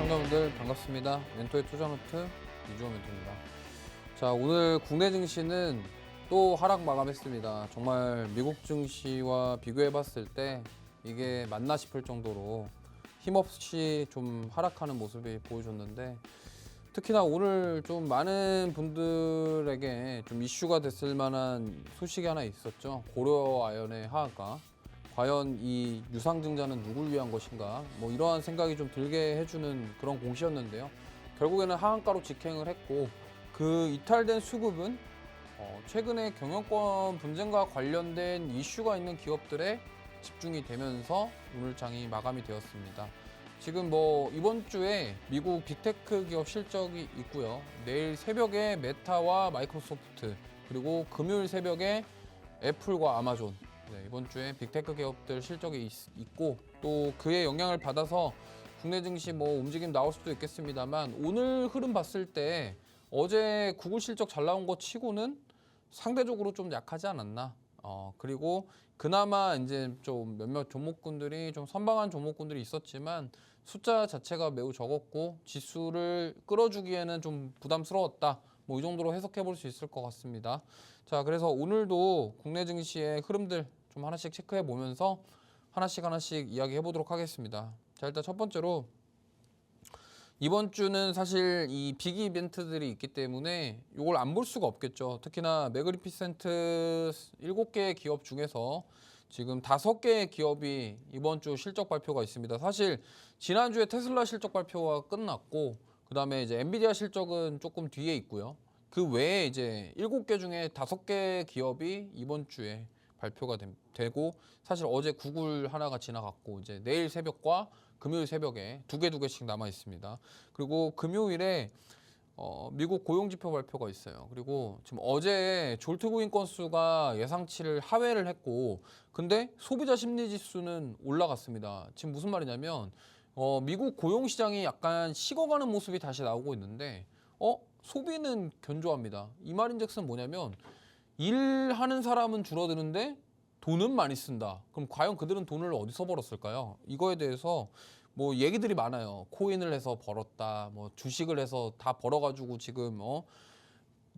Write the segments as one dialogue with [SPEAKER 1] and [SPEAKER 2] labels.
[SPEAKER 1] 시청자분들 반갑습니다. 멘토의 투자노트 이주호 멘토입니다. 자, 오늘 국내 증시는 또 하락 마감했습니다. 정말 미국 증시와 비교해 봤을 때 이게 맞나 싶을 정도로 힘없이 좀 하락하는 모습이 보여줬는데, 특히나 오늘 좀 많은 분들에게 좀 이슈가 됐을 만한 소식이 하나 있었죠. 고려아연의 하한가. 과연 이 유상증자는 누굴 위한 것인가, 뭐 이러한 생각이 좀 들게 해주는 그런 공시였는데요. 결국에는 하한가로 직행을 했고, 그 이탈된 수급은 최근에 경영권 분쟁과 관련된 이슈가 있는 기업들에 집중이 되면서 오늘 장이 마감이 되었습니다. 지금 뭐 이번 주에 미국 빅테크 기업 실적이 있고요. 내일 새벽에 메타와 마이크로소프트, 그리고 금요일 새벽에 애플과 아마존, 이번 주에 빅테크 기업들 실적이 있고, 또 그의 영향을 받아서 국내 증시 뭐 움직임 나올 수도 있겠습니다만, 오늘 흐름 봤을 때 어제 구글 실적 잘 나온 것 치고는 상대적으로 좀 약하지 않았나. 그리고 그나마 이제 좀 몇몇 종목군들이 좀 선방한 종목군들이 있었지만 숫자 자체가 매우 적었고 지수를 끌어주기에는 좀 부담스러웠다. 뭐 이 정도로 해석해 볼 수 있을 것 같습니다. 자, 그래서 오늘도 국내 증시의 흐름들 좀 하나씩 체크해 보면서 하나씩 이야기해 보도록 하겠습니다. 자, 일단 첫 번째로 이번 주는 사실 이 빅 이벤트들이 있기 때문에 이걸 안 볼 수가 없겠죠. 특히나 매그니피센트 7개 기업 중에서 지금 5개의 기업이 이번 주 실적 발표가 있습니다. 사실 지난주에 테슬라 실적 발표가 끝났고, 그다음에 이제 엔비디아 실적은 조금 뒤에 있고요. 그 외에 이제 7개 중에 5개 기업이 이번 주에 발표가 되고, 사실 어제 구글 하나가 지나갔고, 이제 내일 새벽과 금요일 새벽에 두 개씩 남아 있습니다. 그리고 금요일에 미국 고용지표 발표가 있어요. 그리고 지금 어제 졸트 구인 건수가 예상치를 하회를 했고, 근데 소비자 심리 지수는 올라갔습니다. 지금 무슨 말이냐면 미국 고용 시장이 약간 식어가는 모습이 다시 나오고 있는데 소비는 견조합니다. 이 말인즉슨 뭐냐면 일하는 사람은 줄어드는데 돈은 많이 쓴다. 그럼 과연 그들은 돈을 어디서 벌었을까요? 이거에 대해서 뭐 얘기들이 많아요. 코인을 해서 벌었다. 뭐 주식을 해서 다 벌어가지고 지금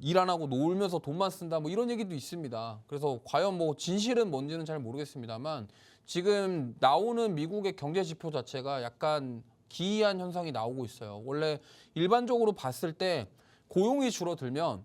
[SPEAKER 1] 일 안 하고 놀면서 돈만 쓴다. 뭐 이런 얘기도 있습니다. 그래서 과연 뭐 진실은 뭔지는 잘 모르겠습니다만, 지금 나오는 미국의 경제 지표 자체가 약간 기이한 현상이 나오고 있어요. 원래 일반적으로 봤을 때 고용이 줄어들면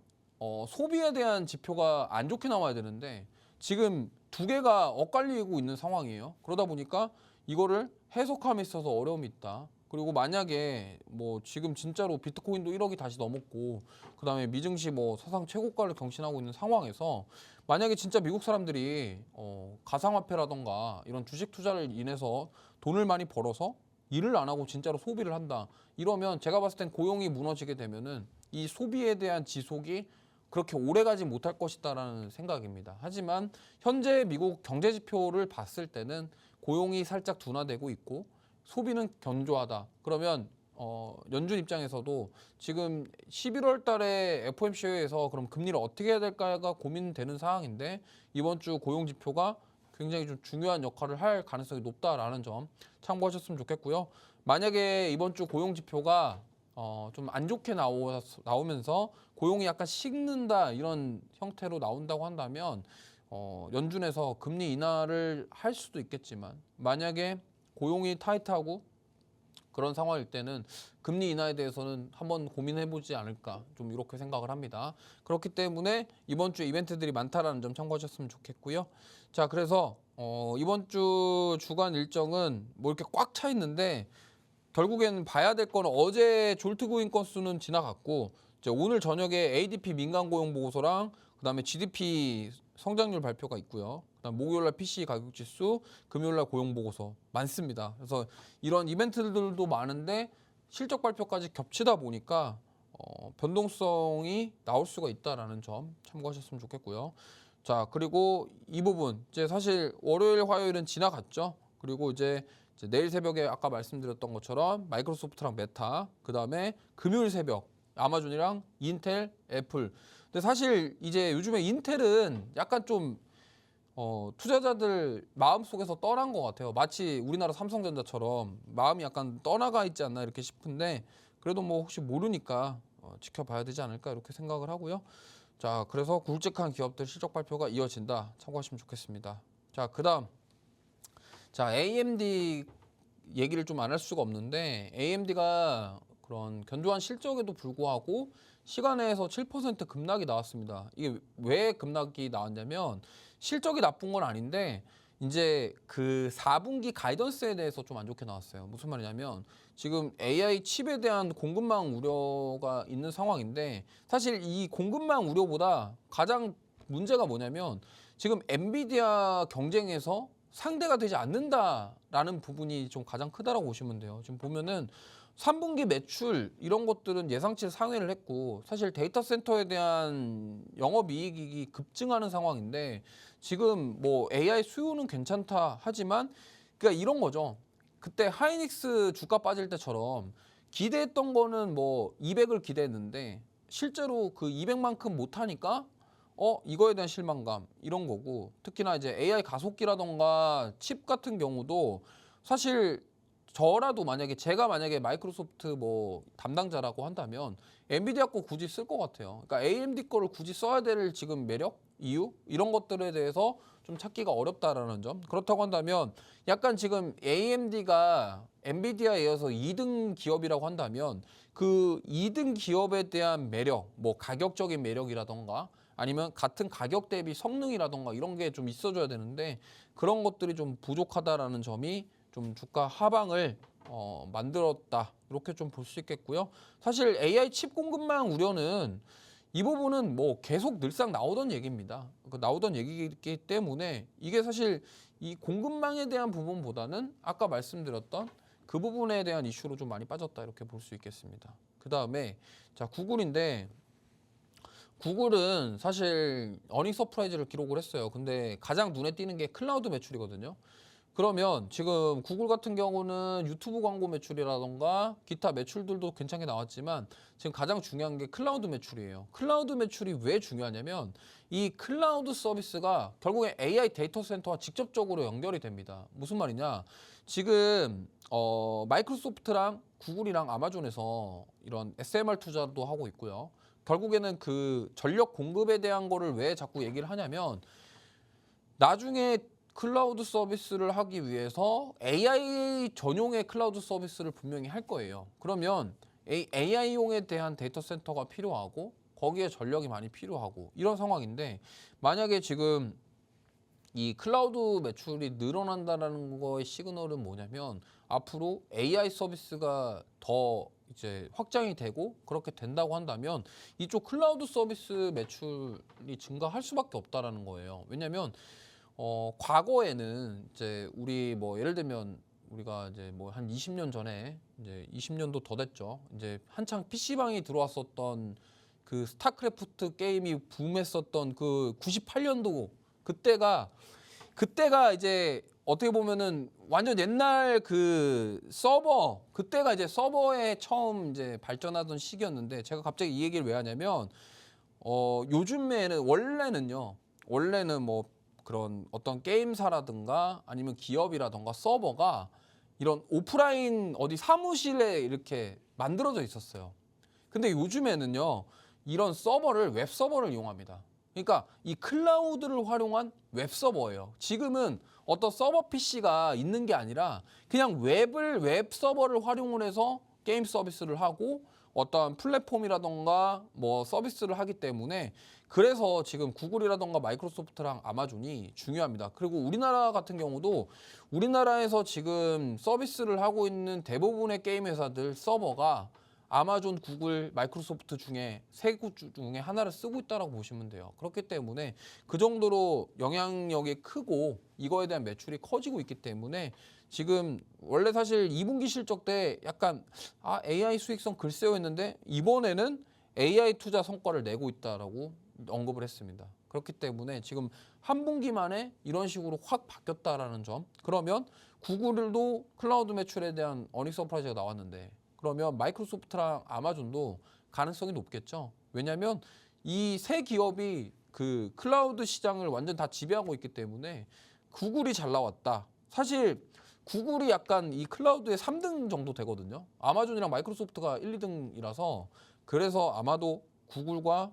[SPEAKER 1] 소비에 대한 지표가 안 좋게 나와야 되는데 지금 두 개가 엇갈리고 있는 상황이에요. 그러다 보니까 이거를 해석함에 있어서 어려움이 있다. 그리고 만약에 뭐 지금 진짜로 비트코인도 1억이 다시 넘었고, 그다음에 미증시 뭐 사상 최고가를 경신하고 있는 상황에서 만약에 진짜 미국 사람들이 가상화폐라던가 이런 주식 투자를 인해서 돈을 많이 벌어서 일을 안 하고 진짜로 소비를 한다. 이러면 제가 봤을 땐 고용이 무너지게 되면은 이 소비에 대한 지속이 그렇게 오래가지 못할 것이다라는 생각입니다. 하지만 현재 미국 경제 지표를 봤을 때는 고용이 살짝 둔화되고 있고 소비는 견조하다. 그러면 연준 입장에서도 지금 11월 달에 FOMC에서 그럼 금리를 어떻게 해야 될까가 고민되는 상황인데, 이번 주 고용 지표가 굉장히 좀 중요한 역할을 할 가능성이 높다라는 점 참고하셨으면 좋겠고요. 만약에 이번 주 고용 지표가 좀 안 좋게 나오면서 고용이 약간 식는다 이런 형태로 나온다고 한다면 연준에서 금리 인하를 할 수도 있겠지만, 만약에 고용이 타이트하고 그런 상황일 때는 금리 인하에 대해서는 한번 고민해보지 않을까, 좀 이렇게 생각을 합니다. 그렇기 때문에 이번 주 이벤트들이 많다라는 점 참고하셨으면 좋겠고요. 자, 그래서 이번 주 주간 일정은 뭐 이렇게 꽉 차 있는데, 결국에는 봐야 될 거는 어제 졸트 구인 건수는 지나갔고, 이제 오늘 저녁에 ADP 민간 고용 보고서랑 그다음에 GDP 성장률 발표가 있고요. 그다음 목요일날 PC 가격 지수, 금요일날 고용 보고서 많습니다. 그래서 이런 이벤트들도 많은데 실적 발표까지 겹치다 보니까 변동성이 나올 수가 있다라는 점 참고하셨으면 좋겠고요. 자, 그리고 이 부분 이제 사실 월요일, 화요일은 지나갔죠. 그리고 이제 내일 새벽에 아까 말씀드렸던 것처럼 마이크로소프트랑 메타, 그 다음에 금요일 새벽 아마존이랑 인텔, 애플. 근데 사실 이제 요즘에 인텔은 약간 좀 투자자들 마음속에서 떠난 것 같아요. 마치 우리나라 삼성전자처럼 마음이 약간 떠나가 있지 않나 이렇게 싶은데 그래도 뭐 혹시 모르니까 지켜봐야 되지 않을까 이렇게 생각을 하고요. 자, 그래서 굵직한 기업들 실적 발표가 이어진다. 참고하시면 좋겠습니다. 자, 그다음 자, AMD 얘기를 좀 안 할 수가 없는데 AMD가 그런 견조한 실적에도 불구하고 시간에서 7% 급락이 나왔습니다. 이게 왜 급락이 나왔냐면 실적이 나쁜 건 아닌데 이제 그 4분기 가이던스에 대해서 좀 안 좋게 나왔어요. 무슨 말이냐면 지금 AI 칩에 대한 공급망 우려가 있는 상황인데 사실 이 공급망 우려보다 가장 문제가 뭐냐면 지금 엔비디아 경쟁에서 상대가 되지 않는다라는 부분이 좀 가장 크다라고 보시면 돼요. 지금 보면은 3분기 매출 이런 것들은 예상치를 상회를 했고 사실 데이터 센터에 대한 영업이익이 급증하는 상황인데 지금 뭐 AI 수요는 괜찮다 하지만 그러니까 이런 거죠. 그때 하이닉스 주가 빠질 때처럼 기대했던 거는 뭐 200을 기대했는데 실제로 그 200만큼 못 하니까 이거에 대한 실망감 이런 거고 특히나 이제 AI 가속기라던가 칩 같은 경우도 사실 저라도 제가 만약에 마이크로소프트 뭐 담당자라고 한다면 엔비디아 거 굳이 쓸 것 같아요. 그러니까 AMD 거를 굳이 써야 될 지금 매력, 이유 이런 것들에 대해서 좀 찾기가 어렵다라는 점. 그렇다고 한다면 약간 지금 AMD가 엔비디아에 이어서 2등 기업이라고 한다면 그 2등 기업에 대한 매력, 뭐 가격적인 매력이라던가 아니면 같은 가격 대비 성능이라던가 이런 게 좀 있어줘야 되는데 그런 것들이 좀 부족하다라는 점이 좀 주가 하방을 만들었다 이렇게 좀 볼 수 있겠고요. 사실 AI 칩 공급망 우려는 이 부분은 뭐 계속 늘상 나오던 얘기입니다. 나오던 얘기이기 때문에 이게 사실 이 공급망에 대한 부분보다는 아까 말씀드렸던 그 부분에 대한 이슈로 좀 많이 빠졌다 이렇게 볼 수 있겠습니다. 그 다음에 자 구글인데 구글은 사실 어닝 서프라이즈를 기록을 했어요. 근데 가장 눈에 띄는 게 클라우드 매출이거든요. 그러면 지금 구글 같은 경우는 유튜브 광고 매출이라던가 기타 매출들도 괜찮게 나왔지만 지금 가장 중요한 게 클라우드 매출이에요. 클라우드 매출이 왜 중요하냐면 이 클라우드 서비스가 결국에 AI 데이터 센터와 직접적으로 연결이 됩니다. 무슨 말이냐? 지금 마이크로소프트랑 구글이랑 아마존에서 이런 SMR 투자도 하고 있고요. 결국에는 그 전력 공급에 대한 거를 왜 자꾸 얘기를 하냐면 나중에 클라우드 서비스를 하기 위해서 AI 전용의 클라우드 서비스를 분명히 할 거예요. 그러면 AI용에 대한 데이터 센터가 필요하고 거기에 전력이 많이 필요하고 이런 상황인데 만약에 지금 이 클라우드 매출이 늘어난다는 거의 시그널은 뭐냐면 앞으로 AI 서비스가 더 이제 확장이 되고 그렇게 된다고 한다면 이쪽 클라우드 서비스 매출이 증가할 수밖에 없다라는 거예요. 왜냐하면 과거에는 이제 우리 뭐 예를 들면 우리가 이제 뭐 한 20년 전에 이제 20년도 더 됐죠. 이제 한창 PC방이 들어왔었던 그 스타크래프트 게임이 붐했었던 그 98년도 그때가 이제 어떻게 보면은 완전 옛날 그 서버 그때가 이제 서버에 처음 이제 발전하던 시기였는데 제가 갑자기 이 얘기를 왜 하냐면 요즘에는 원래는 뭐 그런 어떤 게임사라든가 아니면 기업이라든가 서버가 이런 오프라인 어디 사무실에 이렇게 만들어져 있었어요. 근데 요즘에는요, 이런 서버를 웹 서버를 이용합니다. 그러니까 이 클라우드를 활용한 웹 서버예요. 지금은 어떤 서버 PC가 있는 게 아니라 그냥 웹 서버를 활용을 해서 게임 서비스를 하고 어떤 플랫폼이라던가 뭐 서비스를 하기 때문에 그래서 지금 구글이라던가 마이크로소프트랑 아마존이 중요합니다. 그리고 우리나라 같은 경우도 우리나라에서 지금 서비스를 하고 있는 대부분의 게임 회사들 서버가 아마존, 구글, 마이크로소프트 중에 세 곳 중에 하나를 쓰고 있다고 보시면 돼요. 그렇기 때문에 그 정도로 영향력이 크고 이거에 대한 매출이 커지고 있기 때문에 지금 원래 사실 2분기 실적 때 약간 AI 수익성 글쎄요 했는데 이번에는 AI 투자 성과를 내고 있다라고 언급을 했습니다. 그렇기 때문에 지금 한 분기 만에 이런 식으로 확 바뀌었다라는 점. 그러면 구글도 클라우드 매출에 대한 어닝 서프라이즈가 나왔는데 그러면 마이크로소프트랑 아마존도 가능성이 높겠죠. 왜냐하면 이 세 기업이 그 클라우드 시장을 완전 다 지배하고 있기 때문에 구글이 잘 나왔다. 사실 구글이 약간 이 클라우드의 3등 정도 되거든요. 아마존이랑 마이크로소프트가 1, 2등이라서 그래서 아마도 구글과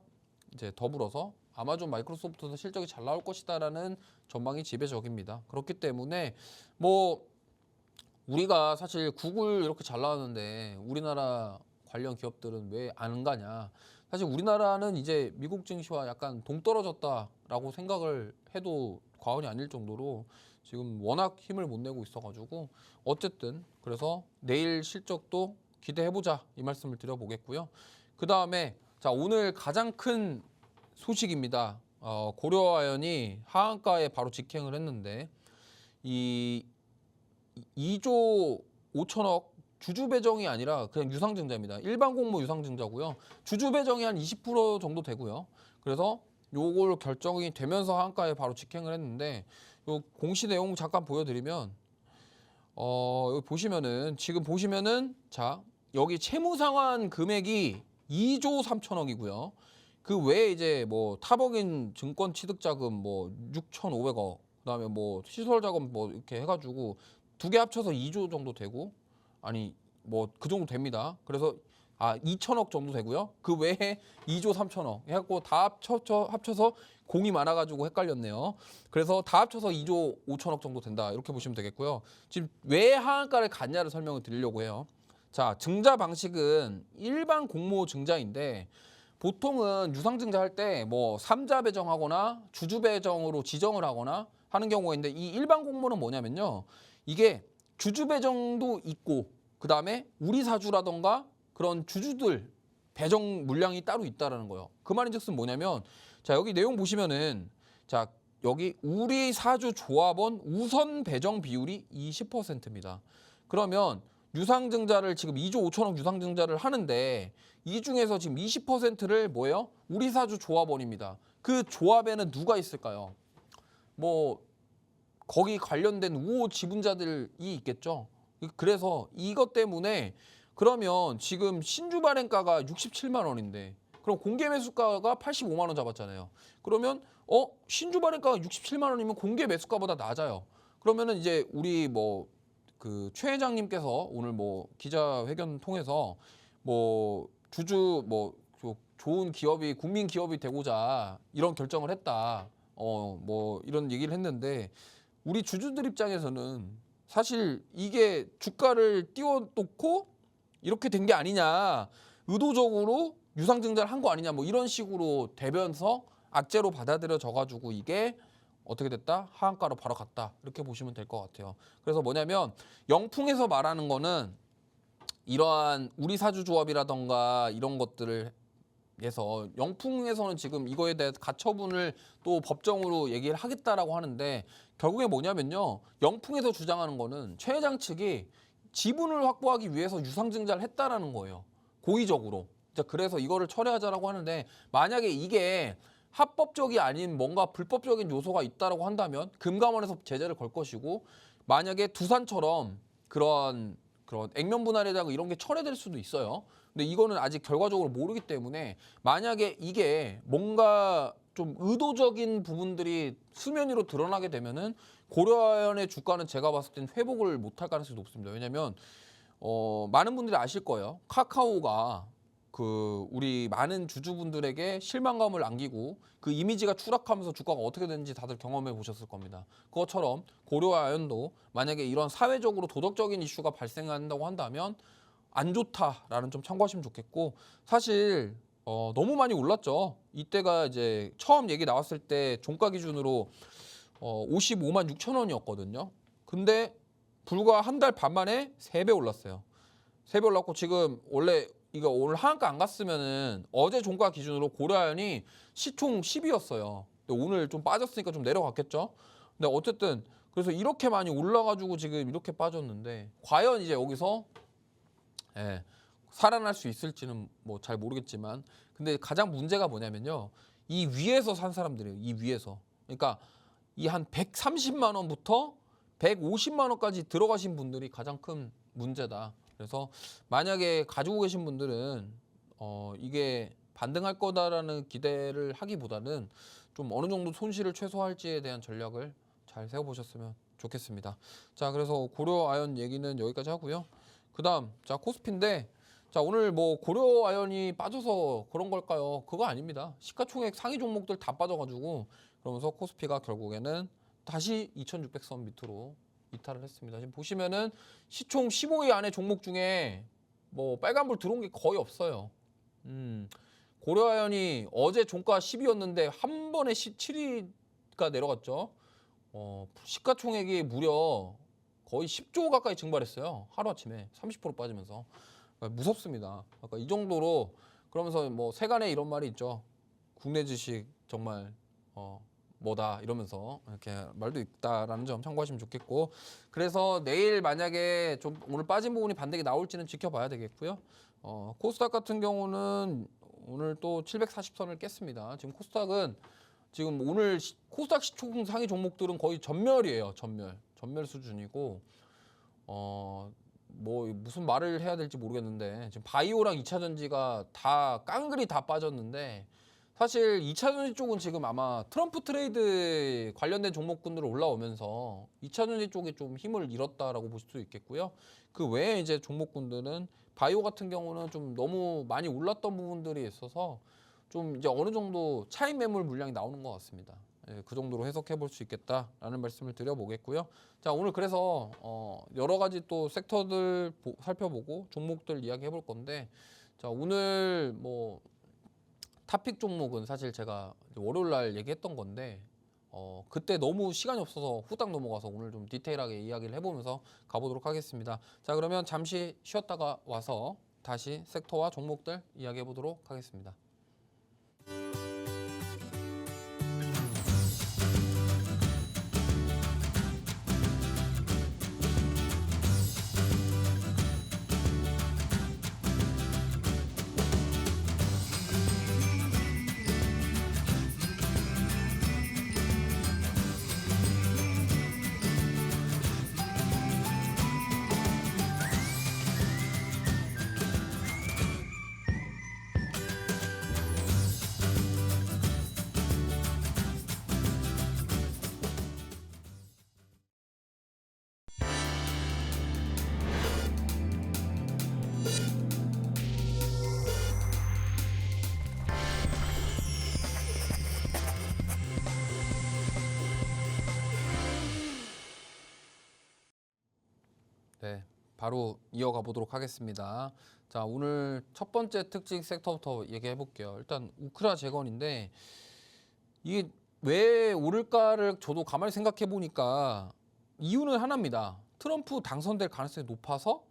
[SPEAKER 1] 이제 더불어서 아마존, 마이크로소프트도 실적이 잘 나올 것이다라는 전망이 지배적입니다. 그렇기 때문에 뭐 우리가 사실 구글 이렇게 잘 나왔는데 우리나라 관련 기업들은 왜 안 가냐? 사실 우리나라는 이제 미국 증시와 약간 동떨어졌다라고 생각을 해도 과언이 아닐 정도로 지금 워낙 힘을 못 내고 있어가지고 어쨌든 그래서 내일 실적도 기대해보자 이 말씀을 드려보겠고요. 그 다음에 자 오늘 가장 큰 소식입니다. 고려아연이 하한가에 바로 직행을 했는데 이 2조 5천억 주주 배정이 아니라 그냥 유상증자입니다. 일반 공모 유상증자고요. 주주 배정이 한 20% 정도 되고요. 그래서 요걸 결정이 되면서 하한가에 바로 직행을 했는데 요 공시 내용 잠깐 보여드리면 여기 보시면은 지금 보시면은 자 여기 채무 상환 금액이 2조 3천억이고요. 그 외에 이제 뭐 타법인 증권 취득 자금 뭐 6,500억 그다음에 뭐 시설 자금 뭐 이렇게 해가지고 두 개 합쳐서 2조 정도 되고 아니 뭐 그 정도 됩니다. 그래서 2천억 정도 되고요. 그 외에 2조 3천억 해갖고 다 합쳐서 공이 많아가지고 헷갈렸네요. 그래서 다 합쳐서 2조 5천억 정도 된다 이렇게 보시면 되겠고요. 지금 왜 하한가를 갔냐를 설명을 드리려고 해요. 자 증자 방식은 일반 공모 증자인데 보통은 유상증자 할 때 뭐 3자 배정하거나 주주 배정으로 지정을 하거나 하는 경우가 있는데 이 일반 공모는 뭐냐면요. 이게 주주 배정도 있고 그다음에 우리 사주라던가 그런 주주들 배정 물량이 따로 있다라는 거예요. 그 말인즉슨 뭐냐면 자 여기 내용 보시면은 자 여기 우리 사주 조합원 우선 배정 비율이 20%입니다. 그러면 유상증자를 지금 2조 5천억 유상증자를 하는데 이 중에서 지금 20%를 뭐예요? 우리 사주 조합원입니다. 그 조합에는 누가 있을까요? 뭐 거기 관련된 우호 지분자들이 있겠죠. 그래서 이것 때문에 그러면 지금 신주 발행가가 67만 원인데 그럼 공개 매수가가 85만 원 잡았잖아요. 그러면 신주 발행가가 67만 원이면 공개 매수가보다 낮아요. 그러면은 이제 우리 뭐 그 최 회장님께서 오늘 뭐 기자회견 통해서 뭐 주주 뭐 좋은 기업이 국민 기업이 되고자 이런 결정을 했다. 뭐 이런 얘기를 했는데 우리 주주들 입장에서는 사실 이게 주가를 띄워놓고 이렇게 된 게 아니냐 의도적으로 유상증자를 한 거 아니냐 뭐 이런 식으로 되면서 악재로 받아들여져 가지고 이게 어떻게 됐다? 하한가로 바로 갔다 이렇게 보시면 될 것 같아요. 그래서 뭐냐면 영풍에서 말하는 거는 이러한 우리 사주 조합이라던가 이런 것들을 해서 영풍에서는 지금 이거에 대해 가처분을 또 법정으로 얘기를 하겠다라고 하는데 결국에 뭐냐면요. 영풍에서 주장하는 거는 최 회장 측이 지분을 확보하기 위해서 유상증자를 했다라는 거예요. 고의적으로. 그래서 이거를 철회하자라고 하는데 만약에 이게 합법적이 아닌 뭔가 불법적인 요소가 있다라고 한다면 금감원에서 제재를 걸 것이고 만약에 두산처럼 그런 액면 분할이라고 이런 게 철회될 수도 있어요. 근데 이거는 아직 결과적으로 모르기 때문에 만약에 이게 뭔가 좀 의도적인 부분들이 수면 위로 드러나게 되면은 고려아연의 주가는 제가 봤을 땐 회복을 못할 가능성이 높습니다. 왜냐면 많은 분들이 아실 거예요. 카카오가 그 우리 많은 주주분들에게 실망감을 안기고 그 이미지가 추락하면서 주가가 어떻게 되는지 다들 경험해 보셨을 겁니다. 그것처럼 고려아연도 만약에 이런 사회적으로 도덕적인 이슈가 발생한다고 한다면 안 좋다라는 점 참고하시면 좋겠고 사실 너무 많이 올랐죠. 이때가 이제 처음 얘기 나왔을 때 종가 기준으로 55만 6천 원이었거든요. 근데 불과 한 달 반 만에 3배 올랐어요. 3배 올랐고 지금 원래 이거 오늘 하한가 안 갔으면은 어제 종가 기준으로 고려아연이 시총 10위였어요. 근데 오늘 좀 빠졌으니까 좀 내려갔겠죠. 근데 어쨌든 그래서 이렇게 많이 올라가지고 지금 이렇게 빠졌는데 과연 이제 여기서 살아날 수 있을지는 뭐 잘 모르겠지만 근데 가장 문제가 뭐냐면요. 이 위에서 산 사람들이에요. 이 위에서. 그러니까 이 한 130만 원부터 150만 원까지 들어가신 분들이 가장 큰 문제다. 그래서 만약에 가지고 계신 분들은 이게 반등할 거다라는 기대를 하기보다는 좀 어느 정도 손실을 최소화할지에 대한 전략을 잘 세워보셨으면 좋겠습니다. 자, 그래서 고려 아연 얘기는 여기까지 하고요. 그다음 자 코스피인데 자 오늘 뭐 고려 아연이 빠져서 그런 걸까요? 그거 아닙니다. 시가총액 상위 종목들 다 빠져가지고 그러면서 코스피가 결국에는 다시 2,600선 밑으로 이탈을 했습니다. 지금 보시면은 시총 15위 안에 종목 중에 뭐 빨간불 들어온 게 거의 없어요. 고려아연이 어제 종가 10위였는데 한 번에 17위가 내려갔죠. 시가총액이 무려 거의 10조 가까이 증발했어요. 하루아침에 30% 빠지면서. 그러니까 무섭습니다. 그러니까 이 정도로 그러면서 뭐 세간에 이런 말이 있죠. 국내 주식 정말 뭐다 이러면서 이렇게 말도 있다라는 점 참고하시면 좋겠고 그래서 내일 만약에 좀 오늘 빠진 부분이 반등이 나올지는 지켜봐야 되겠고요. 코스닥 같은 경우는 오늘 또 740선을 깼습니다. 지금 코스닥은 지금 오늘 코스닥 시총 상위 종목들은 거의 전멸이에요. 전멸 수준이고 뭐 무슨 말을 해야 될지 모르겠는데 지금 바이오랑 2차 전지가 다 깡그리 다 빠졌는데 사실 2차 전지 쪽은 지금 아마 트럼프 트레이드 관련된 종목군으로 올라오면서 2차 전지 쪽에 좀 힘을 잃었다라고 보실 수 있겠고요. 그 외에 이제 종목군들은 바이오 같은 경우는 좀 너무 많이 올랐던 부분들이 있어서 좀 이제 어느 정도 차익 매물 물량이 나오는 것 같습니다. 예, 그 정도로 해석해 볼 수 있겠다라는 말씀을 드려보겠고요. 자, 오늘 그래서 여러 가지 또 섹터들 살펴보고 종목들 이야기해 볼 건데 자, 오늘 뭐 탑픽 종목은 사실 제가 월요일 날 얘기했던 건데 그때 너무 시간이 없어서 후딱 넘어가서 오늘 좀 디테일하게 이야기를 해보면서 가보도록 하겠습니다. 자, 그러면 잠시 쉬었다가 와서 다시 섹터와 종목들 이야기해 보도록 하겠습니다. 네, 바로 이어가 보도록 하겠습니다. 자, 오늘 첫 번째 특징 섹터부터 얘기해 볼게요. 일단 우크라 재건인데 이게 왜 오를까를 저도 가만히 생각해 보니까 이유는 하나입니다. 트럼프 당선될 가능성이 높아서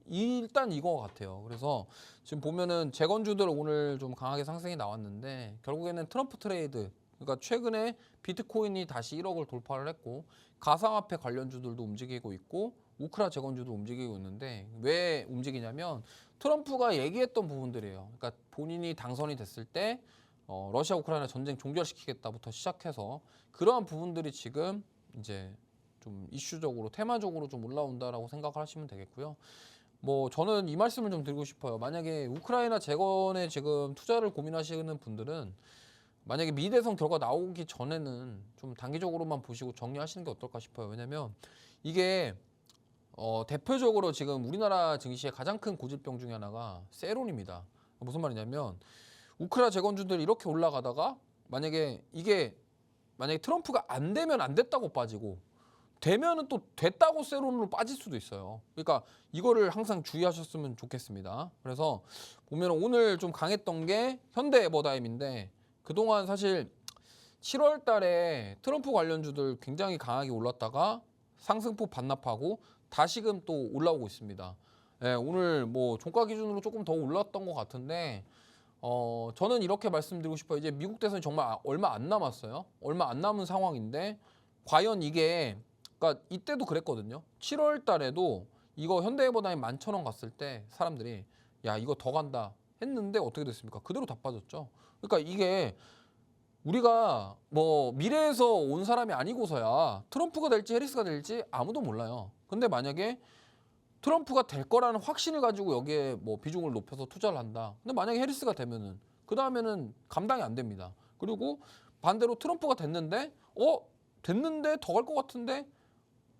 [SPEAKER 1] 일단 이거 같아요. 그래서 지금 보면은 재건주들 오늘 좀 강하게 상승이 나왔는데 결국에는 트럼프 트레이드 그러니까 최근에 비트코인이 다시 1억을 돌파를 했고 가상화폐 관련주들도 움직이고 있고 우크라 재건주도 움직이고 있는데 왜 움직이냐면 트럼프가 얘기했던 부분들이에요. 그러니까 본인이 당선이 됐을 때 러시아 우크라이나 전쟁 종결시키겠다부터 시작해서 그러한 부분들이 지금 이제 좀 이슈적으로 테마적으로 좀 올라온다라고 생각을 하시면 되겠고요. 뭐 저는 이 말씀을 좀 드리고 싶어요. 만약에 우크라이나 재건에 지금 투자를 고민하시는 분들은 만약에 미대선 결과 나오기 전에는 좀 단기적으로만 보시고 정리하시는 게 어떨까 싶어요. 왜냐면 이게 대표적으로 지금 우리나라 증시의 가장 큰 고질병 중에 하나가 세론입니다. 무슨 말이냐면 우크라 재건주들이 이렇게 올라가다가 만약에 트럼프가 안 되면 안 됐다고 빠지고 되면은 또 됐다고 세론으로 빠질 수도 있어요. 그러니까 이거를 항상 주의하셨으면 좋겠습니다. 그래서 보면 오늘 좀 강했던 게 현대에버다임인데 그동안 사실 7월 달에 트럼프 관련주들 굉장히 강하게 올랐다가 상승폭 반납하고 다시금 또 올라오고 있습니다. 네, 오늘 뭐 종가 기준으로 조금 더 올랐던 것 같은데 저는 이렇게 말씀드리고 싶어요. 이제 미국 대선이 정말 얼마 안 남았어요. 얼마 안 남은 상황인데 과연 이게 그러니까 이때도 그랬거든요. 7월 달에도 이거 현대해버다임 11,000원 갔을 때 사람들이 야 이거 더 간다 했는데 어떻게 됐습니까? 그대로 다 빠졌죠. 그러니까 이게 우리가 뭐 미래에서 온 사람이 아니고서야 트럼프가 될지 해리스가 될지 아무도 몰라요. 근데 만약에 트럼프가 될 거라는 확신을 가지고 여기에 뭐 비중을 높여서 투자를 한다. 근데 만약에 해리스가 되면은 그 다음에는 감당이 안 됩니다. 그리고 반대로 트럼프가 됐는데 됐는데 더 갈 것 같은데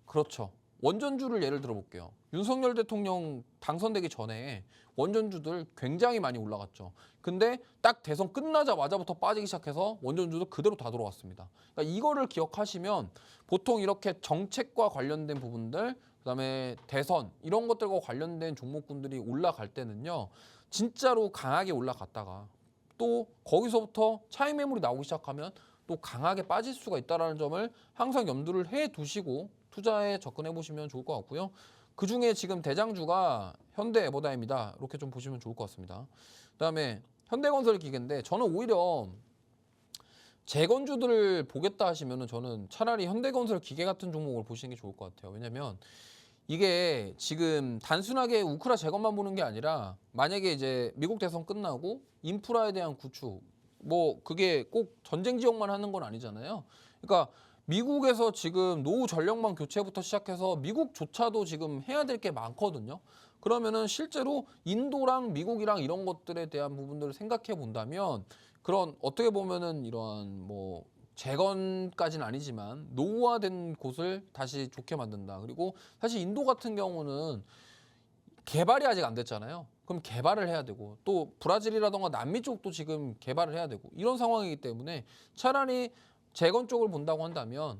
[SPEAKER 1] 그렇죠. 원전주를 예를 들어 볼게요. 윤석열 대통령 당선되기 전에 원전주들 굉장히 많이 올라갔죠. 근데 딱 대선 끝나자마자부터 빠지기 시작해서 원전주도 그대로 다 돌아왔습니다. 그러니까 이거를 기억하시면 보통 이렇게 정책과 관련된 부분들, 그다음에 대선 이런 것들과 관련된 종목군들이 올라갈 때는요. 진짜로 강하게 올라갔다가 또 거기서부터 차익 매물이 나오기 시작하면 또 강하게 빠질 수가 있다는 점을 항상 염두를 해 두시고 투자에 접근해 보시면 좋을 것 같고요. 그 중에 지금 대장주가 현대에버다입니다. 이렇게 좀 보시면 좋을 것 같습니다. 그다음에 현대건설기계인데 저는 오히려 재건주들을 보겠다 하시면은 저는 차라리 현대건설기계 같은 종목을 보시는 게 좋을 것 같아요. 왜냐면 이게 지금 단순하게 우크라 재건만 보는 게 아니라 만약에 이제 미국 대선 끝나고 인프라에 대한 구축 뭐 그게 꼭 전쟁 지역만 하는 건 아니잖아요. 그러니까 미국에서 지금 노후 전력망 교체부터 시작해서 미국조차도 지금 해야 될 게 많거든요. 그러면은 실제로 인도랑 미국이랑 이런 것들에 대한 부분들을 생각해 본다면 그런 어떻게 보면은 이러한 뭐 재건까지는 아니지만 노후화된 곳을 다시 좋게 만든다. 그리고 사실 인도 같은 경우는 개발이 아직 안 됐잖아요. 그럼 개발을 해야 되고 또 브라질이라던가 남미 쪽도 지금 개발을 해야 되고 이런 상황이기 때문에 차라리 재건 쪽을 본다고 한다면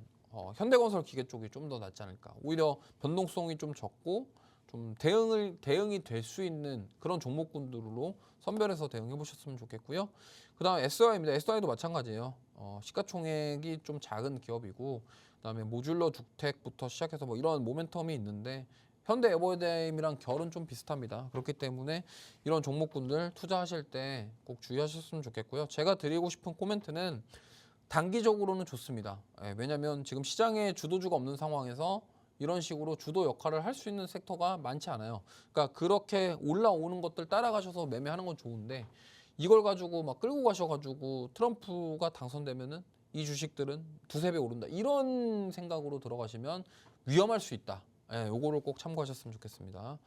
[SPEAKER 1] 현대건설 기계 쪽이 좀 더 낫지 않을까. 오히려 변동성이 좀 적고 좀 대응이 될 수 있는 그런 종목군들로 선별해서 대응해 보셨으면 좋겠고요. 그다음 SI입니다. SI도 마찬가지예요. 시가총액이 좀 작은 기업이고 그다음에 모듈러 주택부터 시작해서 뭐 이런 모멘텀이 있는데 현대에버다임이랑 결은 좀 비슷합니다. 그렇기 때문에 이런 종목군들 투자하실 때 꼭 주의하셨으면 좋겠고요. 제가 드리고 싶은 코멘트는 단기적으로는 좋습니다. 왜냐하면 지금 시장에 주도주가 없는 상황에서 이런 식으로 주도 역할을 할 수 있는 섹터가 많지 않아요. 그러니까 그렇게 올라오는 것들 따라가셔서 매매하는 건 좋은데 이걸 가지고 막 끌고 가셔가지고 트럼프가 당선되면은 이 주식들은 두세 배 오른다. 이런 생각으로 들어가시면 위험할 수 있다. 요거를 꼭 참고하셨으면 좋겠습니다.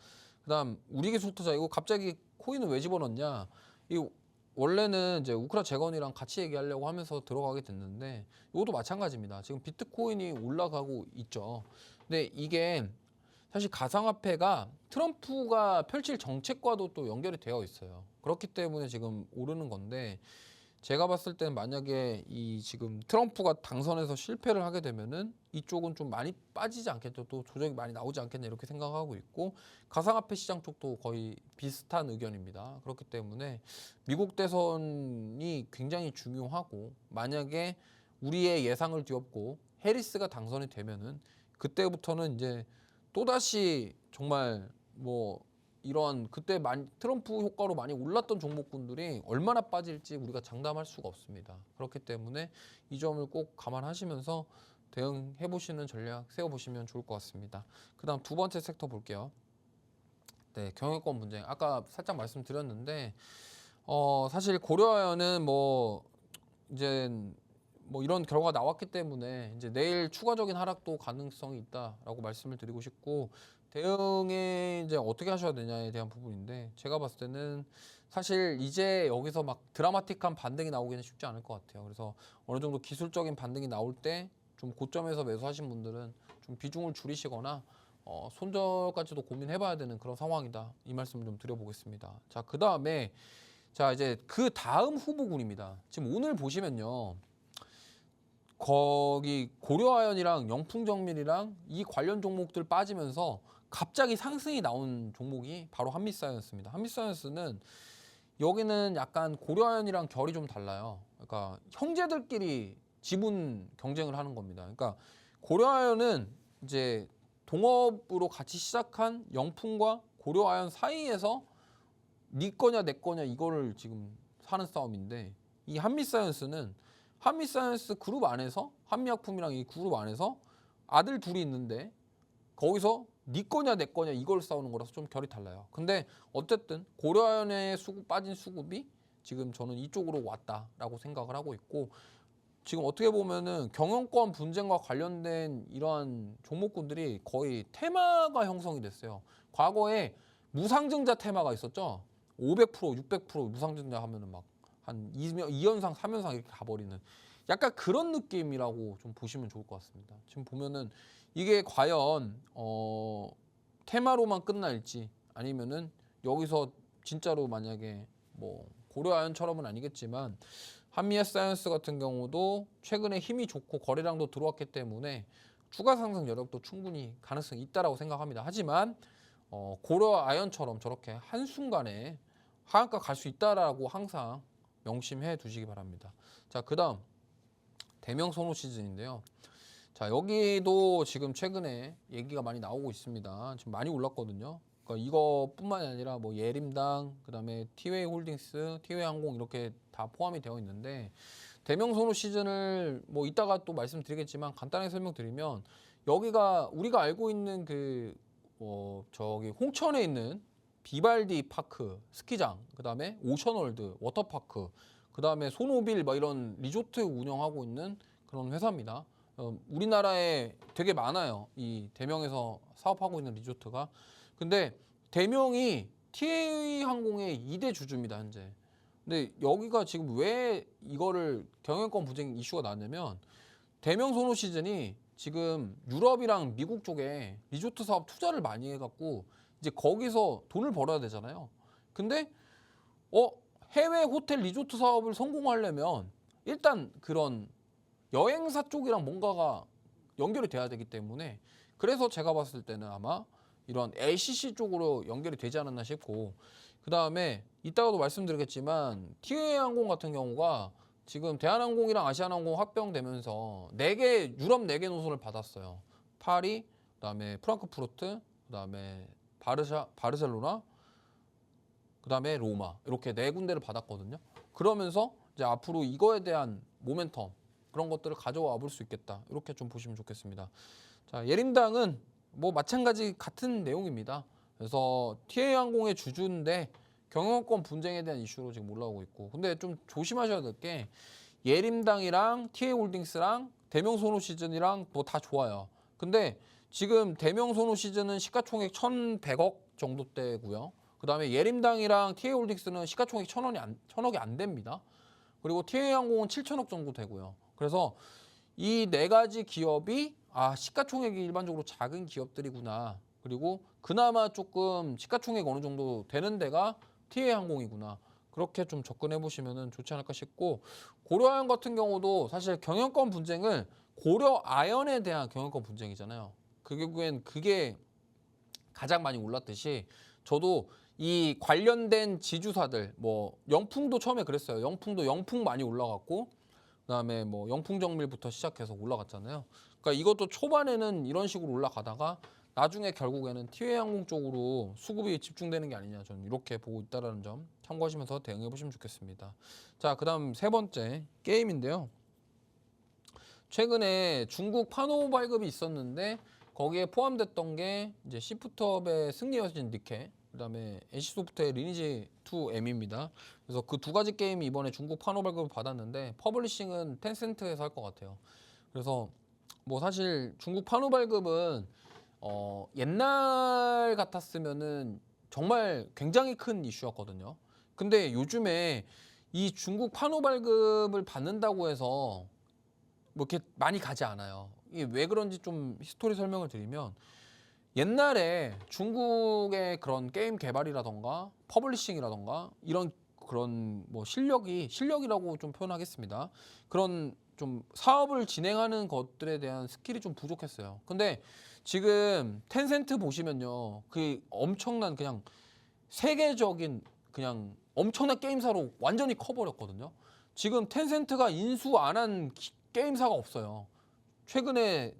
[SPEAKER 1] 그다음 우리 기술 투자 이거 갑자기 코인을 왜 집어넣냐? 이 원래는 이제 우크라 재건이랑 같이 얘기하려고 하면서 들어가게 됐는데 이것도 마찬가지입니다. 지금 비트코인이 올라가고 있죠. 근데 이게 사실 가상화폐가 트럼프가 펼칠 정책과도 또 연결이 되어 있어요. 그렇기 때문에 지금 오르는 건데 제가 봤을 때는 만약에 이 지금 트럼프가 당선해서 실패를 하게 되면은 이쪽은 좀 많이 빠지지 않겠죠. 또 조정이 많이 나오지 않겠냐 이렇게 생각하고 있고 가상화폐 시장 쪽도 거의 비슷한 의견입니다. 그렇기 때문에 미국 대선이 굉장히 중요하고 만약에 우리의 예상을 뒤엎고 해리스가 당선이 되면은 그때부터는 이제 또다시 정말 뭐 이런 그때 트럼프 효과로 많이 올랐던 종목군들이 얼마나 빠질지 우리가 장담할 수가 없습니다. 그렇기 때문에 이 점을 꼭 감안하시면서 대응해 보시는 전략 세워 보시면 좋을 것 같습니다. 그다음 두 번째 섹터 볼게요. 네, 경영권 분쟁. 아까 살짝 말씀드렸는데 사실 고려아연은 뭐 이제 뭐 이런 결과가 나왔기 때문에 이제 내일 추가적인 하락도 가능성이 있다라고 말씀을 드리고 싶고 대응에 이제 어떻게 하셔야 되냐에 대한 부분인데 제가 봤을 때는 사실 이제 여기서 막 드라마틱한 반등이 나오기는 쉽지 않을 것 같아요. 그래서 어느 정도 기술적인 반등이 나올 때 좀 고점에서 매수하신 분들은 좀 비중을 줄이시거나 손절까지도 고민해봐야 되는 그런 상황이다. 이 말씀을 좀 드려보겠습니다. 자, 그 다음에 자 이제 그 다음 후보군입니다. 지금 오늘 보시면요. 거기 고려아연이랑 영풍정밀이랑 이 관련 종목들 빠지면서 갑자기 상승이 나온 종목이 바로 한미사이언스입니다. 한미사이언스는 여기는 약간 고려아연이랑 결이 좀 달라요. 그러니까 형제들끼리 지분 경쟁을 하는 겁니다. 그러니까 고려아연은 이제 동업으로 같이 시작한 영풍과 고려아연 사이에서 네 거냐 내 거냐 이거를 지금 사는 싸움인데 이 한미사이언스는 한미사이언스 그룹 안에서 한미약품이랑 이 그룹 안에서 아들 둘이 있는데 거기서 네 거냐 내 거냐 이걸 싸우는 거라서 좀 결이 달라요. 근데 어쨌든 고려아연의 빠진 수급이 지금 저는 이쪽으로 왔다라고 생각을 하고 있고 지금 어떻게 보면은 경영권 분쟁과 관련된 이러한 종목군들이 거의 테마가 형성이 됐어요. 과거에 무상증자 테마가 있었죠. 500%, 600% 무상증자 하면은 막 한 2연상, 3연상 이렇게 가버리는 약간 그런 느낌이라고 좀 보시면 좋을 것 같습니다. 지금 보면은 이게 과연 테마로만 끝날지 아니면은 여기서 진짜로 만약에 뭐 고려아연처럼은 아니겠지만 한미에사이언스 같은 경우도 최근에 힘이 좋고 거래량도 들어왔기 때문에 추가 상승 여력도 충분히 가능성이 있다라고 생각합니다. 하지만 고려아연처럼 저렇게 한순간에 하한가 갈 수 있다라고 항상 명심해 두시기 바랍니다. 자, 그다음 대명 선호 시즌인데요. 자, 여기도 지금 최근에 얘기가 많이 나오고 있습니다. 지금 많이 올랐거든요. 그러니까 이거뿐만이 아니라 뭐 예림당, 그다음에 티웨이 홀딩스, 티웨이 항공 이렇게 다 포함이 되어 있는데 대명 선호 시즌을 뭐 이따가 또 말씀드리겠지만 간단하게 설명드리면 여기가 우리가 알고 있는 그 저기 홍천에 있는 비발디 파크 스키장, 그다음에 오션월드 워터파크, 그다음에 소노빌 막 이런 리조트 운영하고 있는 그런 회사입니다. 우리나라에 되게 많아요. 이 대명에서 사업하고 있는 리조트가. 근데 대명이 TA 항공의 2대 주주입니다, 현재. 근데 여기가 지금 왜 이거를 경영권 분쟁 이슈가 나왔냐면 대명 선호 시즌이 지금 유럽이랑 미국 쪽에 리조트 사업 투자를 많이 해갖고 이제 거기서 돈을 벌어야 되잖아요. 근데 해외 호텔 리조트 사업을 성공하려면 일단 그런 여행사 쪽이랑 뭔가가 연결이 돼야 되기 때문에 그래서 제가 봤을 때는 아마 이런 LCC 쪽으로 연결이 되지 않았나 싶고, 그 다음에 이따가도 말씀드리겠지만 티웨이항공 같은 경우가 지금 대한항공이랑 아시아나항공 합병되면서 4개 유럽 4개 노선을 받았어요. 파리, 그다음에 프랑크푸르트, 그다음에 바르셀로나, 그다음에 로마, 이렇게 4군데를 받았거든요. 그러면서 이제 앞으로 이거에 대한 모멘텀 그런 것들을 가져와 볼 수 있겠다, 이렇게 좀 보시면 좋겠습니다. 자, 예림당은 뭐 마찬가지 같은 내용입니다. 그래서 TA항공의 주주인데 경영권 분쟁에 대한 이슈로 지금 올라오고 있고, 근데 좀 조심하셔야 될 게 예림당이랑 TA홀딩스랑 대명선호 시즌이랑 뭐 다 좋아요. 근데 지금 대명선호 시즌은 시가총액 1,100억 정도대고요. 그다음에 예림당이랑 TA홀딩스는 시가총액 1,000억이 안 됩니다. 그리고 TA항공은 7천억 정도 되고요. 그래서 이 4가지 기업이 시가총액이 일반적으로 작은 기업들이구나. 그리고 그나마 조금 시가총액 어느 정도 되는 데가 TA항공이구나. 그렇게 좀 접근해 보시면 좋지 않을까 싶고, 고려아연 같은 경우도 사실 경영권 분쟁을 고려아연에 대한 경영권 분쟁이잖아요. 결국엔 그게 가장 많이 올랐듯이 저도 이 관련된 지주사들 뭐 영풍도 처음에 그랬어요. 영풍도 영풍 많이 올라갔고 그다음에 뭐 영풍정밀부터 시작해서 올라갔잖아요. 그러니까 이것도 초반에는 이런 식으로 올라가다가 나중에 결국에는 티웨이항공 쪽으로 수급이 집중되는 게 아니냐, 저는 이렇게 보고 있다는 점 참고하시면서 대응해 보시면 좋겠습니다. 자, 그다음 3번째 게임인데요. 최근에 중국 파노 발급이 있었는데 거기에 포함됐던 게 이제 시프트업의 승리여신 니케, 그다음에 NC소프트의 리니지 2M입니다. 그래서 그 2가지 게임이 이번에 중국 파노 발급을 받았는데 퍼블리싱은 텐센트에서 할 것 같아요. 그래서 뭐 사실 중국 파노 발급은 옛날 같았으면은 정말 굉장히 큰 이슈였거든요. 근데 요즘에 이 중국 파노 발급을 받는다고 해서 뭐 이렇게 많이 가지 않아요. 이게 왜 그런지 좀 히스토리 설명을 드리면, 옛날에 중국의 그런 게임 개발이라던가 퍼블리싱이라던가 이런 그런 뭐 실력이라고 좀 표현하겠습니다. 그런 좀 사업을 진행하는 것들에 대한 스킬이 좀 부족했어요. 근데 지금 텐센트 보시면요, 그 엄청난 그냥 세계적인 그냥 엄청난 게임사로 완전히 커버렸거든요. 지금 텐센트가 인수 안 한 게임사가 없어요. 최근에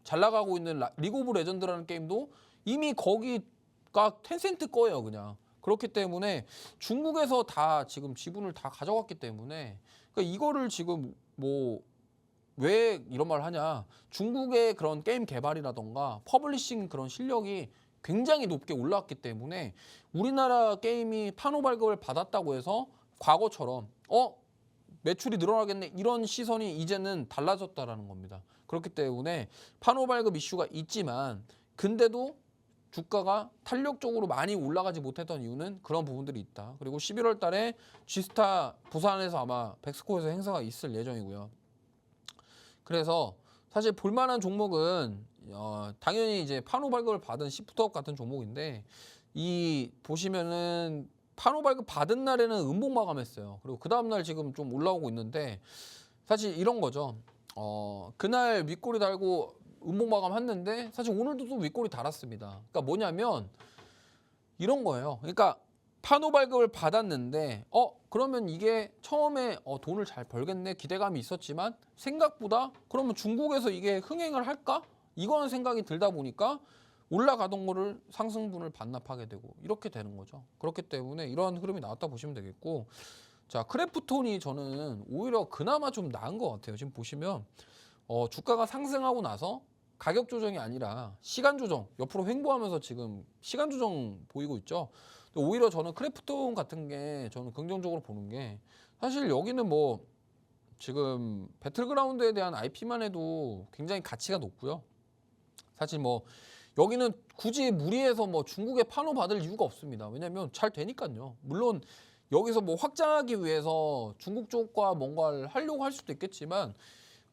[SPEAKER 1] 잘 나가고 있는 리그 오브 레전드라는 게임도 이미 거기가 텐센트 거예요, 그냥. 그렇기 때문에 중국에서 다 지금 지분을 다 가져갔기 때문에, 그러니까 이거를 지금 뭐 왜 이런 말을 하냐, 중국의 그런 게임 개발이라던가 퍼블리싱 그런 실력이 굉장히 높게 올라왔기 때문에 우리나라 게임이 판호 발급을 받았다고 해서 과거처럼 매출이 늘어나겠네 이런 시선이 이제는 달라졌다라는 겁니다. 그렇기 때문에 판호 발급 이슈가 있지만 근데도 주가가 탄력적으로 많이 올라가지 못했던 이유는 그런 부분들이 있다. 그리고 11월 달에 G스타 부산에서 아마 백스코에서 행사가 있을 예정이고요. 그래서 사실 볼만한 종목은 당연히 이제 판호 발급을 받은 시프트업 같은 종목인데 이 보시면은 판호 발급 받은 날에는 음봉 마감했어요. 그리고 그 다음 날 지금 좀 올라오고 있는데 사실 이런 거죠. 그날 윗꼬리 달고 음봉 마감했는데 사실 오늘도 또 윗꼬리 달았습니다. 그러니까 뭐냐면 이런 거예요. 그러니까 판호 발급을 받았는데 그러면 이게 처음에 돈을 잘 벌겠네 기대감이 있었지만 생각보다 그러면 중국에서 이게 흥행을 할까? 이거는 생각이 들다 보니까 올라가던 거를 상승분을 반납하게 되고 이렇게 되는 거죠. 그렇기 때문에 이러한 흐름이 나왔다 보시면 되겠고, 자 크래프톤이 저는 오히려 그나마 좀 나은 것 같아요. 지금 보시면 주가가 상승하고 나서 가격 조정이 아니라 시간 조정, 옆으로 횡보하면서 지금 시간 조정 보이고 있죠. 오히려 저는 크래프톤 같은 게 저는 긍정적으로 보는 게 사실 여기는 뭐 지금 배틀그라운드에 대한 IP만 해도 굉장히 가치가 높고요. 사실 뭐 여기는 굳이 무리해서 뭐 중국에 판호 받을 이유가 없습니다. 왜냐면 잘 되니까요. 물론 여기서 뭐 확장하기 위해서 중국 쪽과 뭔가를 하려고 할 수도 있겠지만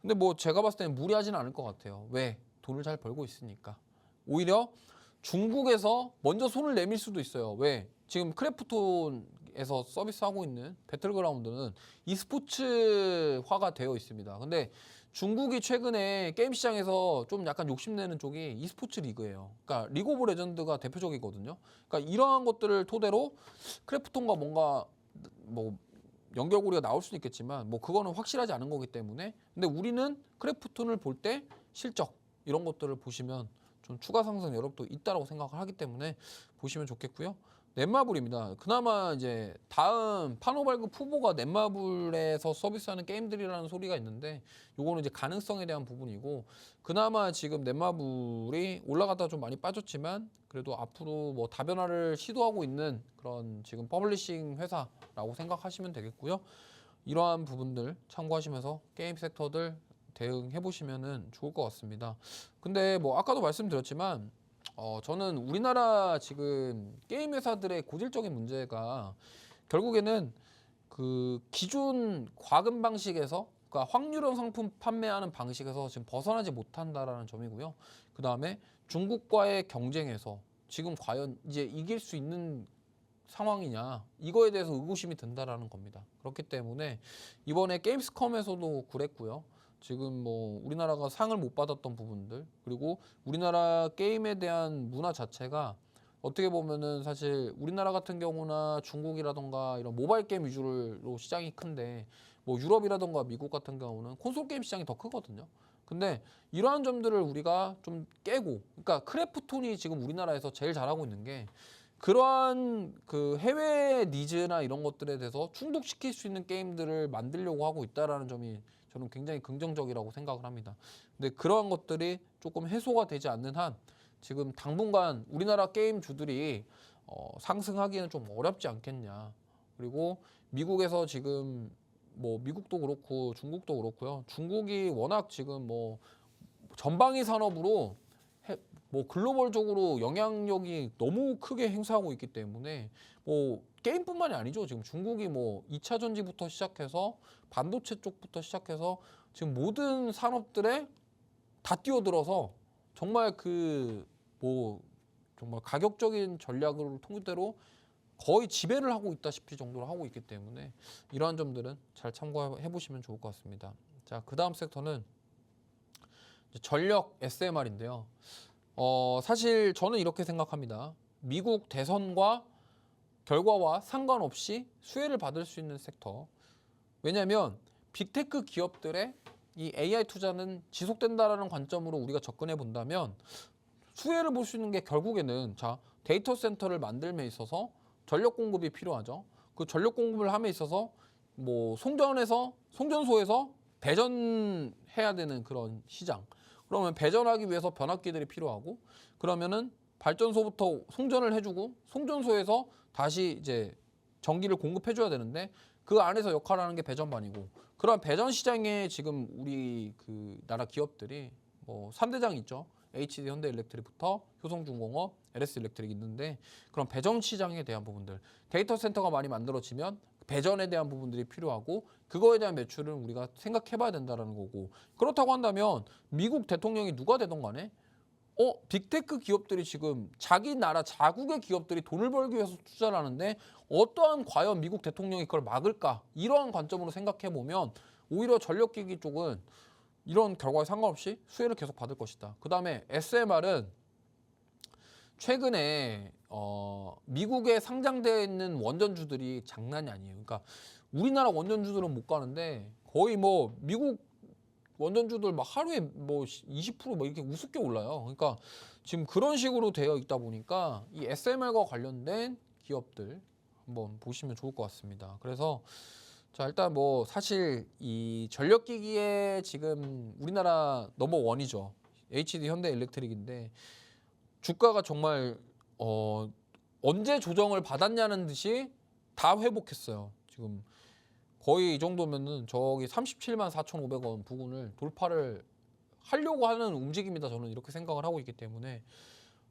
[SPEAKER 1] 근데 뭐 제가 봤을 때는 무리하지는 않을 것 같아요. 왜? 돈을 잘 벌고 있으니까. 오히려 중국에서 먼저 손을 내밀 수도 있어요. 왜? 지금 크래프톤에서 서비스하고 있는 배틀그라운드는 e스포츠화가 되어 있습니다. 근데 중국이 최근에 게임 시장에서 좀 약간 욕심내는 쪽이 e스포츠 리그예요. 그러니까 리그 오브 레전드가 대표적이거든요. 그러니까 이러한 것들을 토대로 크래프톤과 뭔가 뭐 연결고리가 나올 수도 있겠지만 뭐 그거는 확실하지 않은 거기 때문에 근데 우리는 크래프톤을 볼 때 실적 이런 것들을 보시면 좀 추가 상승 여력도 있다라고 생각을 하기 때문에 보시면 좋겠고요. 넷마블입니다. 그나마 이제 다음 판호 발급 후보가 넷마블에서 서비스하는 게임들이라는 소리가 있는데 요거는 이제 가능성에 대한 부분이고 그나마 지금 넷마블이 올라갔다 좀 많이 빠졌지만 그래도 앞으로 뭐 다변화를 시도하고 있는 그런 지금 퍼블리싱 회사라고 생각하시면 되겠고요. 이러한 부분들 참고하시면서 게임 섹터들 대응해 보시면은 좋을 것 같습니다. 근데 뭐 아까도 말씀드렸지만 저는 우리나라 지금 게임 회사들의 고질적인 문제가 결국에는 그 기존 과금 방식에서 그러니까 확률형 상품 판매하는 방식에서 지금 벗어나지 못한다라는 점이고요. 그 다음에 중국과의 경쟁에서 지금 과연 이제 이길 수 있는 상황이냐 이거에 대해서 의구심이 든다라는 겁니다. 그렇기 때문에 이번에 게임스컴에서도 그랬고요. 지금 뭐 우리나라가 상을 못 받았던 부분들 그리고 우리나라 게임에 대한 문화 자체가 어떻게 보면은 사실 우리나라 같은 경우나 중국이라던가 이런 모바일 게임 위주로 시장이 큰데 뭐 유럽이라던가 미국 같은 경우는 콘솔 게임 시장이 더 크거든요. 근데 이러한 점들을 우리가 좀 깨고 그러니까 크래프톤이 지금 우리나라에서 제일 잘하고 있는 게 그러한 그 해외 니즈나 이런 것들에 대해서 충족시킬 수 있는 게임들을 만들려고 하고 있다라는 점이 저는 굉장히 긍정적이라고 생각을 합니다. 근데 그러한 것들이 조금 해소가 되지 않는 한 지금 당분간 우리나라 게임주들이 상승하기는 좀 어렵지 않겠냐. 그리고 미국에서 지금 뭐 미국도 그렇고 중국도 그렇고요. 중국이 워낙 지금 뭐 전방위 산업으로 뭐 글로벌적으로 영향력이 너무 크게 행사하고 있기 때문에 뭐 게임뿐만이 아니죠. 지금 중국이 뭐 2차 전지부터 시작해서 반도체 쪽부터 시작해서 지금 모든 산업들에 다 뛰어들어서 정말 그 뭐 정말 가격적인 전략을 통일대로 거의 지배를 하고 있다시피 정도로 하고 있기 때문에 이러한 점들은 잘 참고해 보시면 좋을 것 같습니다. 자, 그 다음 섹터는 전력 SMR인데요. 사실 저는 이렇게 생각합니다. 미국 대선과 결과와 상관없이 수혜를 받을 수 있는 섹터. 왜냐하면 빅테크 기업들의 이 AI 투자는 지속된다라는 관점으로 우리가 접근해 본다면 수혜를 볼 수 있는 게 결국에는 자 데이터 센터를 만들면 있어서 전력 공급이 필요하죠. 그 전력 공급을 함에 있어서 뭐 송전소에서 배전해야 되는 그런 시장. 그러면 배전하기 위해서 변압기들이 필요하고 그러면은 발전소부터 송전을 해주고 송전소에서 다시 이제 전기를 공급해줘야 되는데 그 안에서 역할하는 게 배전반이고 그런 배전 시장에 지금 우리 그 나라 기업들이 뭐 3대장 있죠. HD 현대일렉트릭부터 효성중공업, LS일렉트릭 있는데 그런 배전 시장에 대한 부분들 데이터 센터가 많이 만들어지면 배전에 대한 부분들이 필요하고 그거에 대한 매출은 우리가 생각해 봐야 된다라는 거고 그렇다고 한다면 미국 대통령이 누가 되던 간에 빅테크 기업들이 지금 자기 나라 자국의 기업들이 돈을 벌기 위해서 투자를 하는데 어떠한 과연 미국 대통령이 그걸 막을까 이러한 관점으로 생각해 보면 오히려 전력기기 쪽은 이런 결과에 상관없이 수혜를 계속 받을 것이다. 그 다음에 SMR은 최근에 미국에 상장되어 있는 원전주들이 장난이 아니에요. 그러니까 우리나라 원전주들은 못 가는데 거의 뭐 미국 원전주들 막 하루에 뭐 20%뭐 이렇게 우습게 올라요. 그러니까 지금 그런 식으로 되어 있다 보니까 이 SMR과 관련된 기업들 한번 보시면 좋을 것 같습니다. 그래서 자 일단 뭐 사실 이 전력기기에 지금 우리나라 넘버 원이죠. HD 현대일렉트릭인데 주가가 정말 언제 조정을 받았냐는 듯이 다 회복했어요. 지금 거의 이 정도면은 저기 37만 4,500원 부근을 돌파를 하려고 하는 움직임이다. 저는 이렇게 생각을 하고 있기 때문에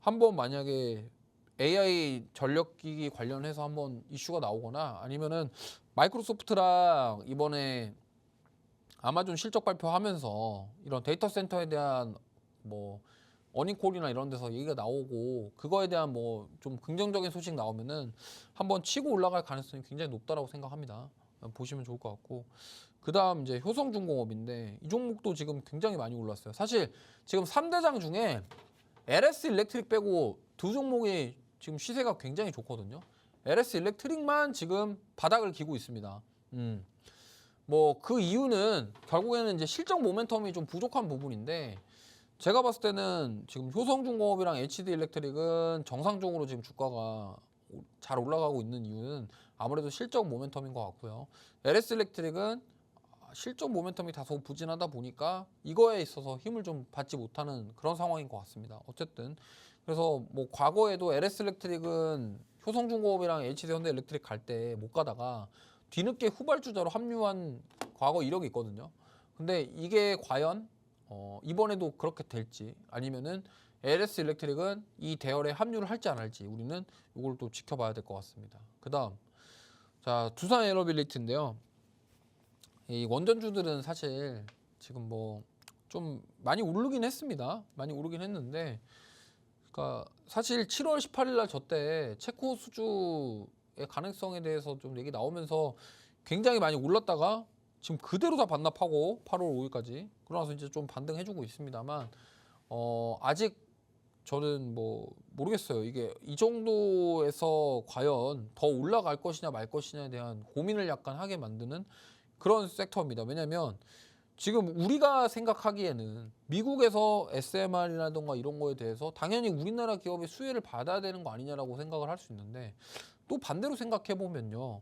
[SPEAKER 1] 한번 만약에 AI 전력기기 관련해서 한번 이슈가 나오거나 아니면은 마이크로소프트랑 이번에 아마존 실적 발표하면서 이런 데이터 센터에 대한 뭐 어닝콜이나 이런 데서 얘기가 나오고 그거에 대한 뭐 좀 긍정적인 소식 나오면은 한번 치고 올라갈 가능성이 굉장히 높다라고 생각합니다. 보시면 좋을 것 같고 그다음 이제 효성중공업인데 이 종목도 지금 굉장히 많이 올랐어요. 사실 지금 3대장 중에 LS 일렉트릭 빼고 두 종목이 지금 시세가 굉장히 좋거든요. LS 일렉트릭만 지금 바닥을 기고 있습니다. 뭐 그 이유는 결국에는 이제 실적 모멘텀이 좀 부족한 부분인데 제가 봤을 때는 지금 효성중공업이랑 HD 일렉트릭은 정상적으로 지금 주가가 잘 올라가고 있는 이유는 아무래도 실적 모멘텀인 것 같고요. LS 일렉트릭은 실적 모멘텀이 다소 부진하다 보니까 이거에 있어서 힘을 좀 받지 못하는 그런 상황인 것 같습니다. 어쨌든 그래서 뭐 과거에도 LS 일렉트릭은 효성중공업이랑 HD 현대일렉트릭 갈 때 못 가다가 뒤늦게 후발주자로 합류한 과거 이력이 있거든요. 근데 이게 과연 이번에도 그렇게 될지 아니면은 LS 일렉트릭은 이 대열에 합류를 할지 안 할지 우리는 이걸 또 지켜봐야 될 것 같습니다. 그다음 자 두산 에너빌리티인데요. 이 원전주들은 사실 지금 뭐 좀 많이 오르긴 했습니다. 많이 오르긴 했는데 그러니까 사실 7월 18일 날 저 때 체코 수주의 가능성에 대해서 좀 얘기 나오면서 굉장히 많이 올랐다가 지금 그대로 다 반납하고 8월 5일까지 그러나서 이제 좀 반등해주고 있습니다만 아직 저는 뭐 모르겠어요. 이게 이 정도에서 과연 더 올라갈 것이냐 말 것이냐에 대한 고민을 약간 하게 만드는 그런 섹터입니다. 왜냐하면 지금 우리가 생각하기에는 미국에서 SMR이라던가 이런 거에 대해서 당연히 우리나라 기업이 수혜를 받아야 되는 거 아니냐라고 생각을 할 수 있는데 또 반대로 생각해 보면요.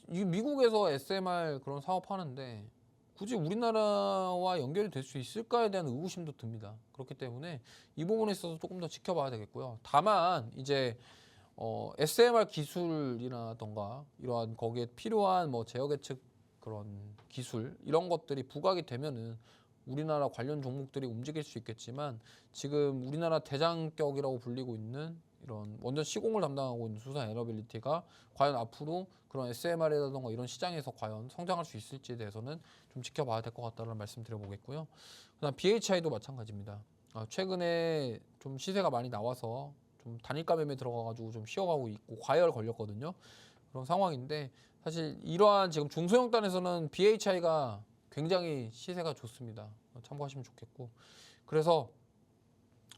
[SPEAKER 1] 미국에서 SMR 그런 사업 하는데 굳이 우리나라와 연결이 될 수 있을까에 대한 의구심도 듭니다. 그렇기 때문에 이 부분에 있어서 조금 더 지켜봐야 되겠고요. 다만 이제 SMR 기술이라던가 이러한 거기에 필요한 뭐 제어 예측 그런 기술 이런 것들이 부각이 되면은 우리나라 관련 종목들이 움직일 수 있겠지만 지금 우리나라 대장격이라고 불리고 있는 이런 원전 시공을 담당하고 있는 두산 에너빌리티가 과연 앞으로 그런 SMR이라던가 이런 시장에서 과연 성장할 수 있을지에 대해서는 좀 지켜봐야 될 것 같다는 말씀 드려보겠고요. 그다음 BHI도 마찬가지입니다. 최근에 좀 시세가 많이 나와서 좀 단일가 매매 들어가가지고 좀 쉬어가고 있고 과열 걸렸거든요. 그런 상황인데 사실 이러한 지금 중소형단에서는 BHI가 굉장히 시세가 좋습니다. 참고하시면 좋겠고 그래서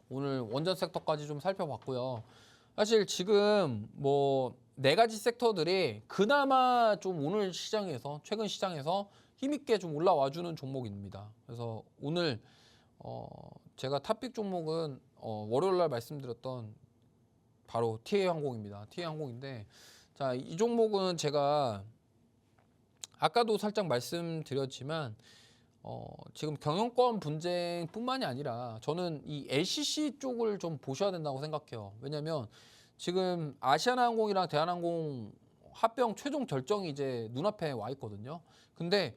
[SPEAKER 1] 오늘 원전 섹터까지 좀 살펴봤고요. 사실 지금 뭐 네 가지 섹터들이 그나마 좀 오늘 시장에서 최근 시장에서 힘있게 좀 올라와주는 종목입니다. 그래서 오늘 제가 탑픽 종목은 월요일날 말씀드렸던 바로 TA항공입니다. TA항공인데 자, 이 종목은 제가 아까도 살짝 말씀드렸지만 지금 경영권 분쟁뿐만이 아니라 저는 이 LCC 쪽을 좀 보셔야 된다고 생각해요. 왜냐하면 지금 아시아나항공이랑 대한항공 합병 최종 결정이 이제 눈앞에 와 있거든요. 근데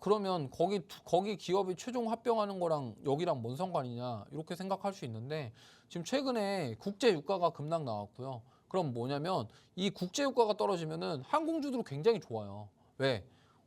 [SPEAKER 1] 그러면 거기 기업이 최종 합병하는 거랑 여기랑 뭔 상관이냐 이렇게 생각할 수 있는데 지금 최근에 국제 유가가 급락 나왔고요. 그럼 뭐냐면 이 국제 유가가 떨어지면은 항공주들은 굉장히 좋아요. 왜?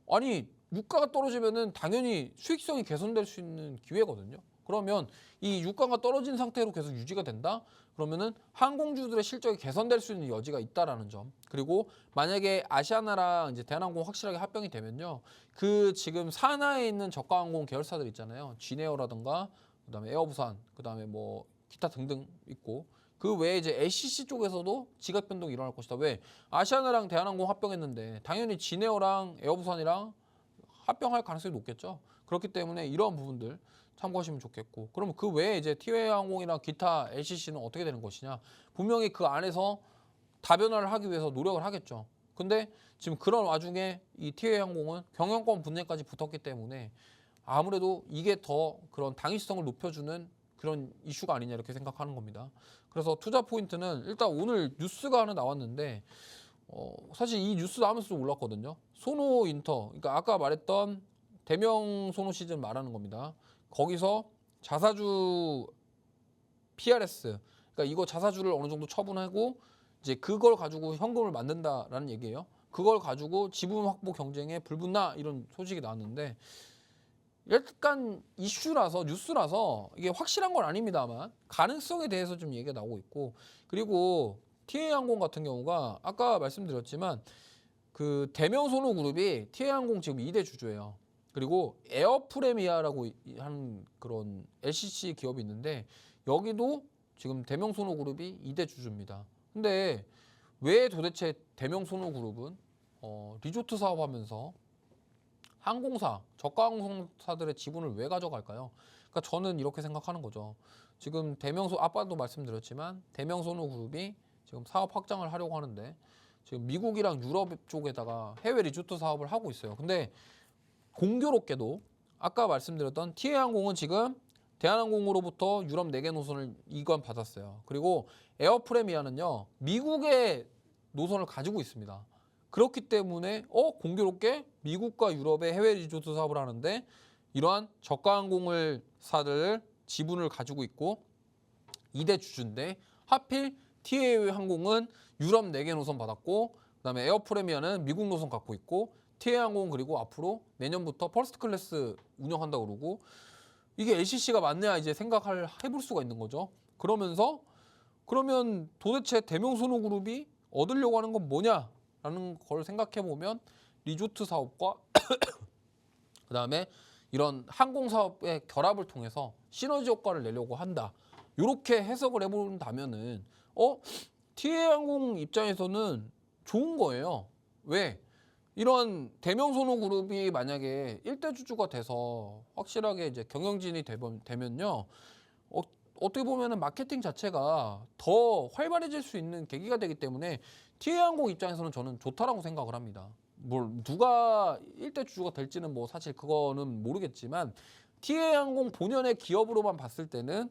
[SPEAKER 1] 아니 유가가 떨어지면은 당연히 수익성이 개선될 수 있는 기회거든요. 그러면 이 유가가 떨어진 상태로 계속 유지가 된다? 그러면은 항공주들의 실적이 개선될 수 있는 여지가 있다라는 점. 그리고 만약에 아시아나랑 이제 대한항공 확실하게 합병이 되면요. 그 지금 산하에 있는 저가항공 계열사들 있잖아요. 진에어라든가 그다음에 에어부산, 그다음에 뭐 기타 등등 있고 그 외에 이제 LCC 쪽에서도 지각 변동이 일어날 것이다. 왜? 아시아나랑 대한항공 합병했는데 당연히 진에어랑 에어부산이랑 합병할 가능성이 높겠죠. 그렇기 때문에 이러한 부분들 참고하시면 좋겠고, 그러면 그 외에 이제 티웨이항공이나 기타 LCC는 어떻게 되는 것이냐? 분명히 그 안에서 다변화를 하기 위해서 노력을 하겠죠. 근데 지금 그런 와중에 이 티웨이항공은 경영권 분해까지 붙었기 때문에 아무래도 이게 더 그런 당위성을 높여주는 그런 이슈가 아니냐 이렇게 생각하는 겁니다. 그래서 투자 포인트는 일단 오늘 뉴스가 하나 나왔는데 사실 이 뉴스 나오면서 좀 올랐거든요. 소노인터, 그러니까 아까 말했던 대명 소노 시즌 말하는 겁니다. 거기서 자사주 PRS, 그러니까 이거 자사주를 어느 정도 처분하고 이제 그걸 가지고 현금을 만든다라는 얘기예요. 그걸 가지고 지분 확보 경쟁에 불붙나 이런 소식이 나왔는데 약간 이슈라서 뉴스라서 이게 확실한 건 아닙니다만 가능성에 대해서 좀 얘기가 나오고 있고, 그리고 TA항공 같은 경우가 아까 말씀드렸지만 그 대명소노 그룹이 TA항공 지금 2대 주주예요. 그리고 에어프레미아라고 하는 그런 LCC 기업이 있는데 여기도 지금 대명소노 그룹이 2대 주주입니다. 근데 왜 도대체 대명소노 그룹은 리조트 사업하면서 항공사, 저가 항공사들의 지분을 왜 가져갈까요? 그러니까 저는 이렇게 생각하는 거죠. 지금 아빠도 말씀드렸지만 대명소노 그룹이 지금 사업 확장을 하려고 하는데 지금 미국이랑 유럽 쪽에다가 해외 리조트 사업을 하고 있어요. 근데 공교롭게도 아까 말씀드렸던 티웨이항공은 지금 대한항공으로부터 유럽 4개 노선을 이관 받았어요. 그리고 에어프레미아는요, 미국의 노선을 가지고 있습니다. 그렇기 때문에 공교롭게 미국과 유럽의 해외 리조트 사업을 하는데 이러한 저가 항공사들 지분을 가지고 있고 2대 주주인데 하필 TA 항공은 유럽 4개 노선 받았고 그다음에 에어프레미아는 미국 노선 갖고 있고 TA 항공 그리고 앞으로 내년부터 퍼스트 클래스 운영한다고 그러고 이게 LCC가 맞냐 이제 생각을 해볼 수가 있는 거죠. 그러면 도대체 대명소노 그룹이 얻으려고 하는 건 뭐냐라는 걸 생각해 보면 리조트 사업과 그다음에 이런 항공 사업의 결합을 통해서 시너지 효과를 내려고 한다. 이렇게 해석을 해본다면은 TA항공 입장에서는 좋은 거예요. 왜? 이런 대명소노 그룹이 만약에 1대 주주가 돼서 확실하게 이제 경영진이 되면요. 어떻게 보면은 마케팅 자체가 더 활발해질 수 있는 계기가 되기 때문에 TA항공 입장에서는 저는 좋다라고 생각을 합니다. 누가 1대 주주가 될지는 뭐 사실 그거는 모르겠지만 TA항공 본연의 기업으로만 봤을 때는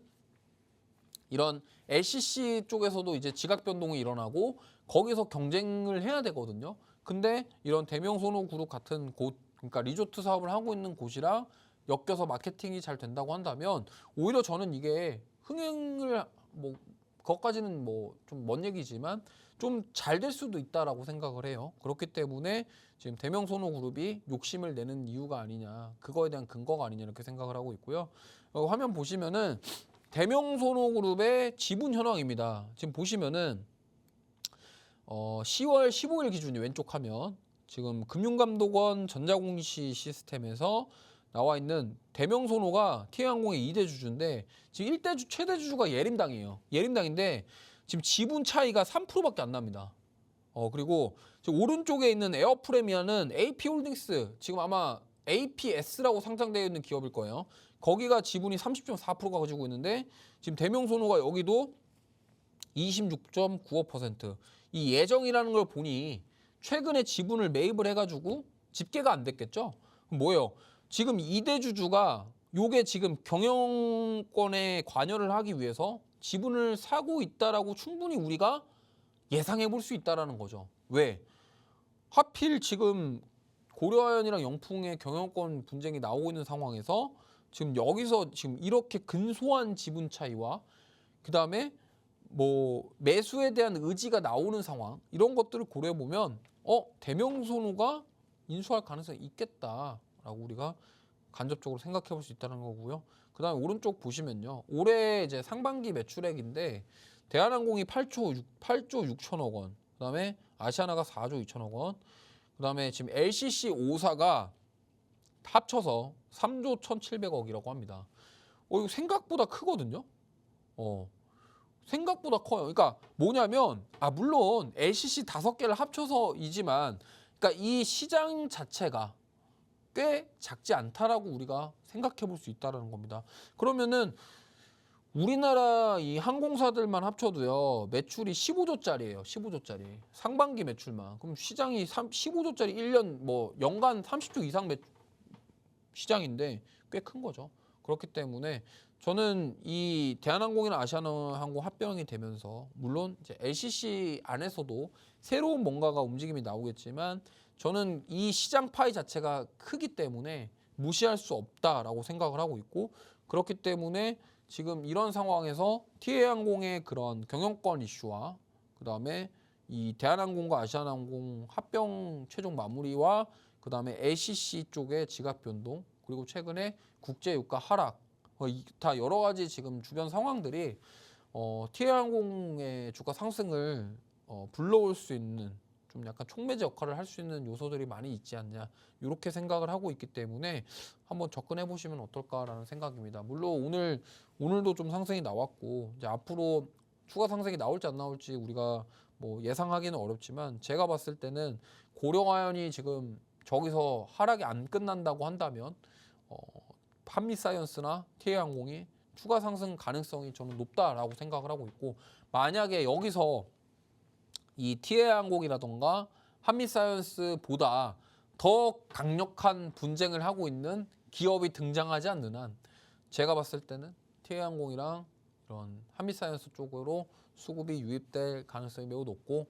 [SPEAKER 1] 이런 LCC 쪽에서도 이제 지각 변동이 일어나고 거기서 경쟁을 해야 되거든요. 근데 이런 대명소노 그룹 같은 곳, 그러니까 리조트 사업을 하고 있는 곳이랑 엮여서 마케팅이 잘 된다고 한다면 오히려 저는 이게 흥행을 뭐 그것까지는 뭐 좀 먼 얘기지만 좀 잘 될 수도 있다라고 생각을 해요. 그렇기 때문에 지금 대명소노 그룹이 욕심을 내는 이유가 아니냐, 그거에 대한 근거가 아니냐 이렇게 생각을 하고 있고요. 화면 보시면은 대명소노 그룹의 지분 현황입니다. 지금 보시면은 10월 15일 기준이 왼쪽 화면 지금 금융감독원 전자공시 시스템에서 나와 있는 대명소노가 TA항공의 2대 주주인데 지금 1대 최대 주주가 예림당이에요. 예림당인데 지금 지분 차이가 3%밖에 안 납니다. 그리고 지금 오른쪽에 있는 에어프레미아는 AP홀딩스, 지금 아마 APS라고 상장되어 있는 기업일 거예요. 거기가 지분이 30.4%가 가지고 있는데 지금 대명소노가 여기도 26.95%. 이 예정이라는 걸 보니 최근에 지분을 매입을 해가지고 집계가 안 됐겠죠? 그럼 뭐예요? 지금 2대 주주가 요게 지금 경영권에 관여를 하기 위해서 지분을 사고 있다라고 충분히 우리가 예상해 볼 수 있다라는 거죠. 왜? 하필 지금 고려아연이랑 영풍의 경영권 분쟁이 나오고 있는 상황에서 지금 여기서 지금 이렇게 근소한 지분 차이와 그 다음에 뭐 매수에 대한 의지가 나오는 상황 이런 것들을 고려해 보면 대명선우가 인수할 가능성이 있겠다라고 우리가 간접적으로 생각해 볼 수 있다는 거고요. 그다음에 오른쪽 보시면요. 올해 이제 상반기 매출액인데 대한항공이 8조 6천억 원, 그다음에 아시아나가 4조 2천억 원, 그다음에 지금 LCC 5사가 합쳐서 3조 1,700억이라고 합니다. 이거 생각보다 크거든요. 생각보다 커요. 그러니까 뭐냐면 물론 LCC 5개를 합쳐서이지만 그러니까 이 시장 자체가 꽤 작지 않다라고 우리가 생각해 볼 수 있다는 겁니다. 그러면은 우리나라 이 항공사들만 합쳐도요 매출이 15조짜리예요. 15조짜리 상반기 매출만. 그럼 시장이 15조짜리 1년 뭐 연간 30조 이상 시장인데 꽤 큰 거죠. 그렇기 때문에 저는 이 대한항공이나 아시아나항공 합병이 되면서 물론 이제 LCC 안에서도 새로운 뭔가가 움직임이 나오겠지만 저는 이 시장 파이 자체가 크기 때문에 무시할 수 없다라고 생각을 하고 있고 그렇기 때문에 지금 이런 상황에서 TA항공의 그런 경영권 이슈와 그다음에 이 대한항공과 아시아나항공 합병 최종 마무리와 그다음에 LCC 쪽의 지각 변동 그리고 최근에 국제 유가 하락 다 여러 가지 지금 주변 상황들이 TA항공의 주가 상승을 불러올 수 있는 좀 약간 촉매제 역할을 할 수 있는 요소들이 많이 있지 않냐 이렇게 생각을 하고 있기 때문에 한번 접근해 보시면 어떨까라는 생각입니다. 물론 오늘도 좀 상승이 나왔고 이제 앞으로 추가 상승이 나올지 안 나올지 우리가 뭐 예상하기는 어렵지만 제가 봤을 때는 고령아연이 지금 저기서 하락이 안 끝난다고 한다면 한미사이언스나 TA항공이 추가 상승 가능성이 저는 높다라고 생각을 하고 있고 만약에 여기서 이 TA항공이라던가 한미사이언스보다 더 강력한 분쟁을 하고 있는 기업이 등장하지 않는 한 제가 봤을 때는 TA항공이랑 이런 한미사이언스 쪽으로 수급이 유입될 가능성이 매우 높고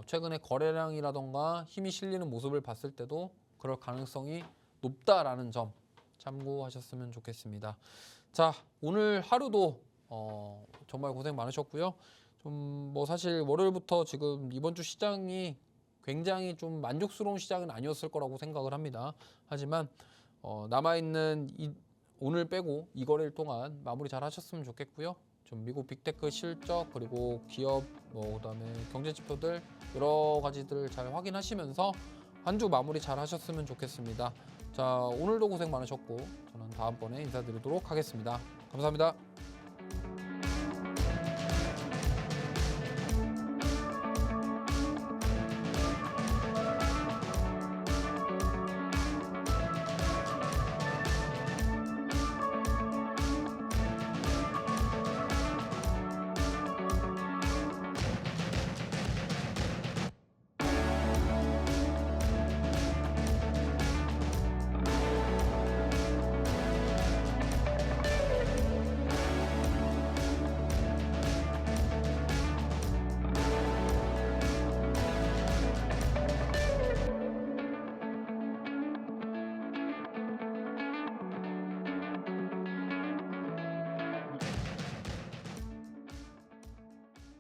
[SPEAKER 1] 최근에 거래량이라던가 힘이 실리는 모습을 봤을 때도 그럴 가능성이 높다라는 점 참고하셨으면 좋겠습니다. 자, 오늘 하루도 정말 고생 많으셨고요. 좀 뭐 사실 월요일부터 지금 이번 주 시장이 굉장히 좀 만족스러운 시장은 아니었을 거라고 생각을 합니다. 하지만 남아있는 오늘 빼고 이 거래일 동안 마무리 잘 하셨으면 좋겠고요. 좀 미국 빅테크 실적 그리고 기업 그다음에 경제 지표들 여러 가지들 잘 확인하시면서 한 주 마무리 잘 하셨으면 좋겠습니다. 자, 오늘도 고생 많으셨고 저는 다음번에 인사드리도록 하겠습니다. 감사합니다.